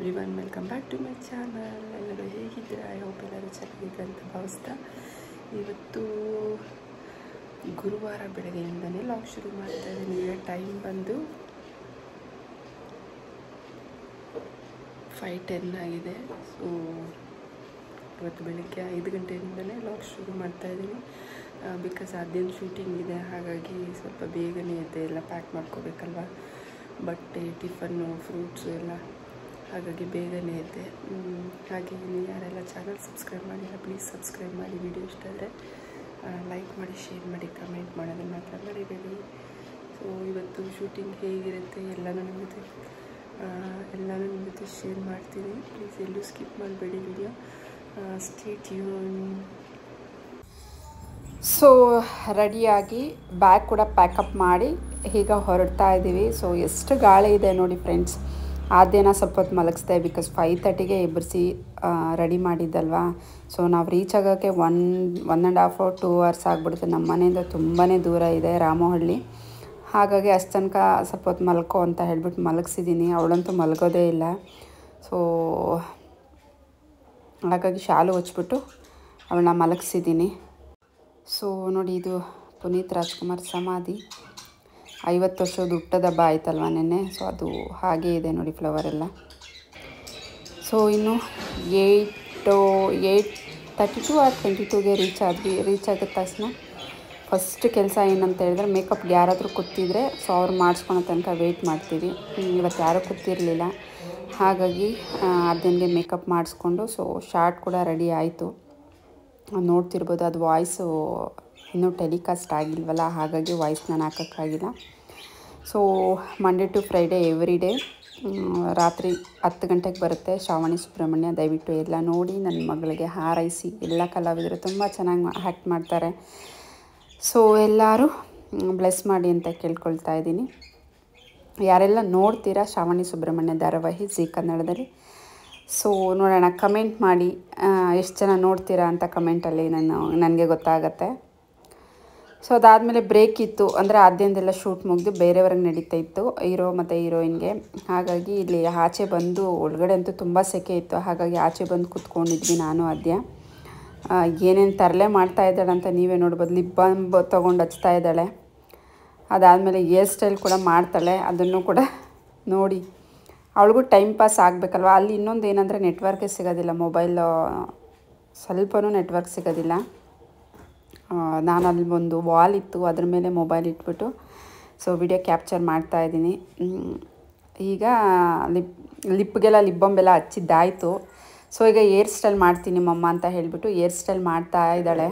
Everyone, welcome back to my channel. ಎಲ್ಲರೂ ಹೇಗಿದ್ದೀರಾ? I hope ಎಲ್ಲರೂ ಚೆನ್ನಾಗಿದೆ ಅಂತ ಭಾವಿಸ್ತಾ ಇವತ್ತು ಗುರುವಾರ ಬೆಳಗ್ಗೆಯಿಂದನೇ ಲಾಗ್ ಶುರು ಮಾಡ್ತಾ ಇದ್ದೀನಿ. ಟೈಮ್ ಬಂದು 5:10 ಆಗಿದೆ. ಸೊ ಇವತ್ತು ಬೆಳಗ್ಗೆ 5 ಗಂಟೆಯಿಂದಲೇ ಲಾಗ್ ಶುರು ಮಾಡ್ತಾಯಿದ್ದೀನಿ. ಬಿಕಾಸ್ ಅದೇನು ಶೂಟಿಂಗ್ ಇದೆ, ಹಾಗಾಗಿ ಸ್ವಲ್ಪ ಬೇಗನೆ ಇದೆ, ಎಲ್ಲ ಪ್ಯಾಕ್ ಮಾಡ್ಕೋಬೇಕಲ್ವ, ಬಟ್ಟೆ, ಟಿಫನ್ನು, ಫ್ರೂಟ್ಸು ಎಲ್ಲ, ಹಾಗಾಗಿ ಬೇಗನೆ ಇದೆ. ಹಾಗೆ ನೀವು ಯಾರೆಲ್ಲ ಚಾನಲ್ ಸಬ್ಸ್ಕ್ರೈಬ್ ಮಾಡಿಲ್ಲ ಪ್ಲೀಸ್ ಸಬ್ಸ್ಕ್ರೈಬ್ ಮಾಡಿ. ವಿಡಿಯೋ ಇಷ್ಟ ಆದರೆ ಲೈಕ್ ಮಾಡಿ, ಶೇರ್ ಮಾಡಿ, ಕಮೆಂಟ್ ಮಾಡೋದನ್ನು ಮಾತ್ರ ಮರಿಬೇಡಿ. ಸೊ ಇವತ್ತು ಶೂಟಿಂಗ್ ಹೇಗಿರುತ್ತೆ ಎಲ್ಲನೂ ನಿಮ್ಮ ಜೊತೆ ಶೇರ್ ಮಾಡ್ತೀನಿ. ಪ್ಲೀಸ್ ಎಲ್ಲೂ ಸ್ಕಿಪ್ ಮಾಡಬೇಡಿ ವಿಡಿಯೋ. Stay tune. ಸೊ ರೆಡಿಯಾಗಿ ಬ್ಯಾಗ್ ಕೂಡ ಪ್ಯಾಕಪ್ ಮಾಡಿ ಈಗ ಹೊರಡ್ತಾ ಇದ್ದೀವಿ. ಸೊ ಎಷ್ಟು ಗಾಳಿ ಇದೆ ನೋಡಿ ಫ್ರೆಂಡ್ಸ್. ಆದ್ಯನ ಸ್ವಲ್ಪ ಹೊತ್ತು ಮಲಗಿಸ್ದೆ, ಬಿಕಾಸ್ 5:30ಗೆ ಎಬ್ಬರಿಸಿ ರೆಡಿ ಮಾಡಿದ್ದಲ್ವಾ. ಸೊ ನಾವು ರೀಚ್ ಆಗೋಕ್ಕೆ 1.5 or 2 hours ಆಗಿಬಿಡುತ್ತೆ. ನಮ್ಮ ಮನೆಯಿಂದ ತುಂಬಾ ದೂರ ಇದೆ, ರಾಮೋಹಳ್ಳಿ. ಹಾಗಾಗಿ ಅಷ್ಟು ತನಕ ಸ್ವಲ್ಪ ಹೊತ್ತು ಮಲ್ಕೋ ಅಂತ ಹೇಳ್ಬಿಟ್ಟು ಮಲಗಿಸಿದ್ದೀನಿ. ಅವಳಂತೂ ಮಲಗೋದೇ ಇಲ್ಲ. ಸೊ ಹಾಗಾಗಿ ಶಾಲು ಹೊಚ್ಬಿಟ್ಟು ಅವಳನ್ನ ಮಲಗಿಸಿದ್ದೀನಿ. ಸೊ ನೋಡಿ, ಇದು ಪುನೀತ್ ರಾಜ್ಕುಮಾರ್ ಸಮಾಧಿ. 50 ವರ್ಷದ ಹುಟ್ಟದಬ್ಬ ಆಯ್ತಲ್ವ ನಿನ್ನೆ. ಸೊ ಅದು ಹಾಗೇ ಇದೆ ನೋಡಿ, ಫ್ಲವರ್ ಎಲ್ಲ. ಸೊ ಇನ್ನು 8:32 or 8:22ಗೆ ರೀಚ್ ಆದ್ವಿ. ರೀಚ್ ಆಗಿದ ತಕ್ಷಣ ಫಸ್ಟ್ ಕೆಲಸ ಏನಂತ ಹೇಳಿದ್ರೆ, ಮೇಕಪ್ಗೆ ಯಾರಾದರೂ ಕೂತಿದ್ರೆ ಸೊ ಅವ್ರು ಮಾಡಿಸ್ಕೊಳೋ ತನಕ ವೆಯ್ಟ್ ಮಾಡ್ತೀವಿ. ಇವತ್ತು ಯಾರೂ ಕೂತಿರಲಿಲ್ಲ, ಹಾಗಾಗಿ ಅದನ್ನೇ ಮೇಕಪ್ ಮಾಡಿಸ್ಕೊಂಡು ಸೊ ಶಾರ್ಟ್ ಕೂಡ ರೆಡಿ ಆಯಿತು. ನೋಡ್ತಿರ್ಬೋದು, ಅದು ವಾಯ್ಸು ಇನ್ನೂ ಟೆಲಿಕಾಸ್ಟ್ ಆಗಿಲ್ವಲ್ಲ, ಹಾಗಾಗಿ ವಾಯ್ಸ್ ನಾನು ಹಾಕೋಕ್ಕಾಗಿಲ್ಲ. So Monday to Friday every day ರಾತ್ರಿ 10 ಗಂಟೆಗೆ ಬರುತ್ತೆ ಶ್ರಾವಣಿ ಸುಬ್ರಹ್ಮಣ್ಯ. ದಯವಿಟ್ಟು ಎಲ್ಲ ನೋಡಿ ನನ್ನ ಮಗಳಿಗೆ ಹಾರೈಸಿ. ಎಲ್ಲ ಕಲಾವಿದರು ತುಂಬ ಚೆನ್ನಾಗಿ ಆ್ಯಕ್ಟ್ ಮಾಡ್ತಾರೆ. ಸೊ ಎಲ್ಲರೂ ಬ್ಲೆಸ್ ಮಾಡಿ ಅಂತ ಕೇಳ್ಕೊಳ್ತಾ ಇದ್ದೀನಿ. ಯಾರೆಲ್ಲ ನೋಡ್ತೀರಾ ಶ್ರಾವಣಿ ಸುಬ್ರಹ್ಮಣ್ಯ ಧಾರಾವಾಹಿ ಜೀ ಕನ್ನಡದಲ್ಲಿ, ಸೊ ನೋಡೋಣ, ಕಮೆಂಟ್ ಮಾಡಿ ಎಷ್ಟು ಜನ ನೋಡ್ತೀರಾ ಅಂತ ಕಮೆಂಟಲ್ಲಿ ನನಗೆ ಗೊತ್ತಾಗತ್ತೆ. ಸೊ ಅದಾದಮೇಲೆ ಬ್ರೇಕ್ ಇತ್ತು, ಅಂದರೆ ಆದ್ಯಂದೆಲ್ಲ ಶೂಟ್ ಮುಗಿದು ಬೇರೆಯವ್ರಿಗೆ ನಡೀತಾ ಇತ್ತು, ಹೀರೋ ಮತ್ತು ಹೀರೋಯಿನ್ಗೆ. ಹಾಗಾಗಿ ಇಲ್ಲಿ ಆಚೆ ಬಂದು, ಒಳಗಡೆ ಅಂತೂ ತುಂಬ ಸೆಕೆ ಇತ್ತು, ಹಾಗಾಗಿ ಆಚೆ ಬಂದು ಕೂತ್ಕೊಂಡಿದ್ವಿ ನಾನು ಆದ್ಯ. ಏನೇನು ತರಲೆ ಮಾಡ್ತಾ ಇದ್ದಾಳೆ ಅಂತ ನೀವೇ ನೋಡ್ಬೋದು. ಲಿಪ್ ಬಾಮ್ ತೊಗೊಂಡು ಹಚ್ತಾ ಇದ್ದಾಳೆ. ಅದಾದಮೇಲೆ ಹೇರ್ ಸ್ಟೈಲ್ ಕೂಡ ಮಾಡ್ತಾಳೆ, ಅದನ್ನು ಕೂಡ ನೋಡಿ. ಅವಳಿಗೂ ಟೈಮ್ ಪಾಸ್ ಆಗಬೇಕಲ್ವ. ಅಲ್ಲಿ ಇನ್ನೊಂದು ಏನಂದರೆ ನೆಟ್ವರ್ಕೇ ಸಿಗೋದಿಲ್ಲ, ಮೊಬೈಲ್ ಸ್ವಲ್ಪನೂ ನೆಟ್ವರ್ಕ್ ಸಿಗೋದಿಲ್ಲ. ನಾನು ಅಲ್ಲಿ ಒಂದು ವಾಲ್ ಇತ್ತು, ಅದ್ರ ಮೇಲೆ ಮೊಬೈಲ್ ಇಟ್ಬಿಟ್ಟು ಸೊ ವಿಡಿಯೋ ಕ್ಯಾಪ್ಚರ್ ಮಾಡ್ತಾಯಿದ್ದೀನಿ. ಈಗ ಲಿಪ್ಗೆಲ್ಲ ಲಿಪ್ ಬಾಂಬೆಲ್ಲ ಹಚ್ಚಿದ್ದಾಯಿತು. ಸೊ ಈಗ ಹೇರ್ ಸ್ಟೈಲ್ ಮಾಡ್ತೀನಿ ಮಮ್ಮ ಅಂತ ಹೇಳಿಬಿಟ್ಟು ಹೇರ್ ಸ್ಟೈಲ್ ಮಾಡ್ತಾ ಇದ್ದಾಳೆ.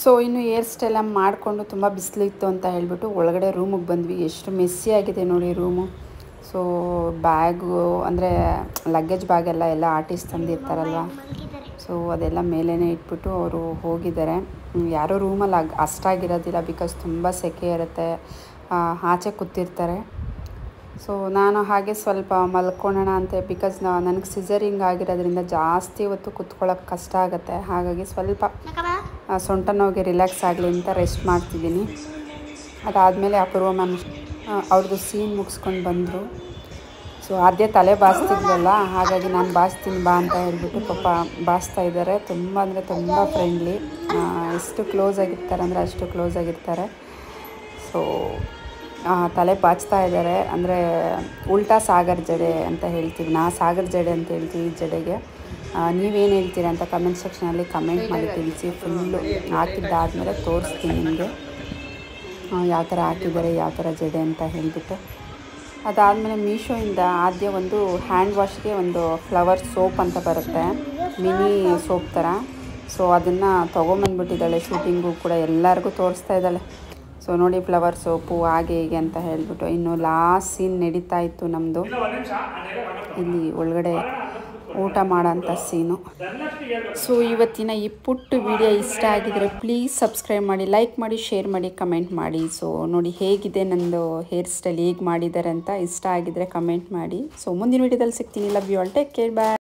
ಸೊ ಇನ್ನು ಹೇರ್ ಸ್ಟೈಲ ಮಾಡಿಕೊಂಡು ತುಂಬ ಬಿಸಿಲಿತ್ತು ಅಂತ ಹೇಳಿಬಿಟ್ಟು ಒಳಗಡೆ ರೂಮಿಗೆ ಬಂದ್ವಿ. ಎಷ್ಟು ಮೆಸ್ಸಿ ಆಗಿದೆ ನೋಡಿ ರೂಮು. ಸೊ ಬ್ಯಾಗು ಅಂದರೆ ಲಗೇಜ್ ಬ್ಯಾಗೆಲ್ಲ ಆರ್ಟಿಸ್ಟ್ ತಂದಿರ್ತಾರಲ್ವ, ಸೊ ಅದೆಲ್ಲ ಮೇಲೇ ಇಟ್ಬಿಟ್ಟು ಅವರು ಹೋಗಿದ್ದಾರೆ. ಯಾರೋ ರೂಮಲ್ಲಿ ಅಷ್ಟಾಗಿರೋದಿಲ್ಲ, ಬಿಕಾಸ್ ತುಂಬ ಸೆಕೆ ಇರುತ್ತೆ, ಆಚೆ ಕೂತಿರ್ತಾರೆ. ಸೊ ನಾನು ಹಾಗೆ ಸ್ವಲ್ಪ ಮಲ್ಕೊಳ್ಳೋಣ ಅಂತ, ಬಿಕಾಸ್ ನನಗೆ ಸಿಸರಿಂಗ್ ಆಗಿರೋದ್ರಿಂದ ಜಾಸ್ತಿ ಹೊತ್ತು ಕೂತ್ಕೊಳ್ಳೋಕೆ ಕಷ್ಟ ಆಗುತ್ತೆ. ಹಾಗಾಗಿ ಸ್ವಲ್ಪ ಸೊಂಟ ನೋವಿಗೆ ರಿಲ್ಯಾಕ್ಸ್ ಆಗಲಿ ಅಂತ ರೆಸ್ಟ್ ಮಾಡ್ತಿದ್ದೀನಿ. ಅದಾದಮೇಲೆ ಅಪೂರ್ವ ಮ್ಯಾಮ್ ಅವ್ರದ್ದು ಸೀನ್ ಮುಗಿಸ್ಕೊಂಡು ಬಂದರು. ಸೊ ಆದ್ಯ ತಲೆ ಬಾಚ್ತಿದ್ವಲ್ಲ, ಹಾಗಾಗಿ ನಾನು ಬಾಚ್ತೀನಿ ಬಾ ಅಂತ ಹೇಳ್ಬಿಟ್ಟು ಪಾಪ ಬಾಚ್ತಾ ಇದ್ದಾರೆ. ತುಂಬ ಅಂದರೆ ತುಂಬ ಫ್ರೆಂಡ್ಲಿ, ಎಷ್ಟು ಕ್ಲೋಸ್ ಆಗಿರ್ತಾರೆ ಅಂದರೆ ಅಷ್ಟು ಕ್ಲೋಸ್ ಆಗಿರ್ತಾರೆ. ಸೊ ತಲೆ ಬಾಚ್ತಾ ಇದ್ದಾರೆ. ಅಂದರೆ ಉಲ್ಟಾ ಸಾಗರ್ ಜಡೆ ಅಂತ ಹೇಳ್ತೀವಿ, ಸಾಗರ್ ಜಡೆ ಅಂತ ಹೇಳ್ತೀವಿ ಈ ಜಡೆಗೆ. ನೀವೇನು ಹೇಳ್ತೀರಾ ಅಂತ ಕಮೆಂಟ್ ಸೆಕ್ಷನಲ್ಲಿ ಕಮೆಂಟ್ ಮಾಡಿ ತಿಳಿಸಿ. ಫುಲ್ಲು ಹಾಕಿದ್ದಾದಮೇಲೆ ತೋರಿಸ್ತೀನಿ ನಿಮಗೆ ಯಾವ ಥರ ಹಾಕಿದ್ದಾರೆ, ಯಾವ ಥರ ಜಡೆ ಅಂತ ಹೇಳಿಬಿಟ್ಟು. ಅದಾದಮೇಲೆ ಮೀಶೋಯಿಂದ ಆದ್ಯ ಒಂದು ಹ್ಯಾಂಡ್ ವಾಶ್ಗೆ ಒಂದು ಫ್ಲವರ್ ಸೋಪ್ ಅಂತ ಬರುತ್ತೆ, ಮಿನಿ ಸೋಪ್ ಥರ. ಸೊ ಅದನ್ನು ತೊಗೊಂಬಂದ್ಬಿಟ್ಟಿದ್ದಾಳೆ ಶೂಟಿಂಗು ಕೂಡ ಎಲ್ಲರಿಗೂ ತೋರಿಸ್ತಾ ಇದ್ದಾಳೆ. ಸೊ ನೋಡಿ ಫ್ಲವರ್ ಸೋಪು ಹಾಗೆ ಹೀಗೆ ಅಂತ ಹೇಳಿಬಿಟ್ಟು. ಇನ್ನು ಲಾಸ್ಟ್ ಸೀನ್ ನಡೀತಾ ಇತ್ತು ನಮ್ಮದು, ಇಲ್ಲಿ ಒಳಗಡೆ ಊಟ ಮಾಡೋಂಥ ಸೀನು. ಸೊ ಇವತ್ತಿನ ಈ ಪುಟ್ಟ ವಿಡಿಯೋ ಇಷ್ಟ ಆಗಿದರೆ ಪ್ಲೀಸ್ ಸಬ್ಸ್ಕ್ರೈಬ್ ಮಾಡಿ, ಲೈಕ್ ಮಾಡಿ, ಶೇರ್ ಮಾಡಿ, ಕಮೆಂಟ್ ಮಾಡಿ. ಸೊ ನೋಡಿ ಹೇಗಿದೆ ನಂದು ಹೇರ್ ಸ್ಟೈಲ್, ಹೇಗೆ ಮಾಡಿದ್ದಾರೆ ಅಂತ. ಇಷ್ಟ ಆಗಿದರೆ ಕಮೆಂಟ್ ಮಾಡಿ. ಸೊ ಮುಂದಿನ ವಿಡಿಯೋದಲ್ಲಿ ಸಿಗ್ತೀನಿ. Love you all, take care, bye.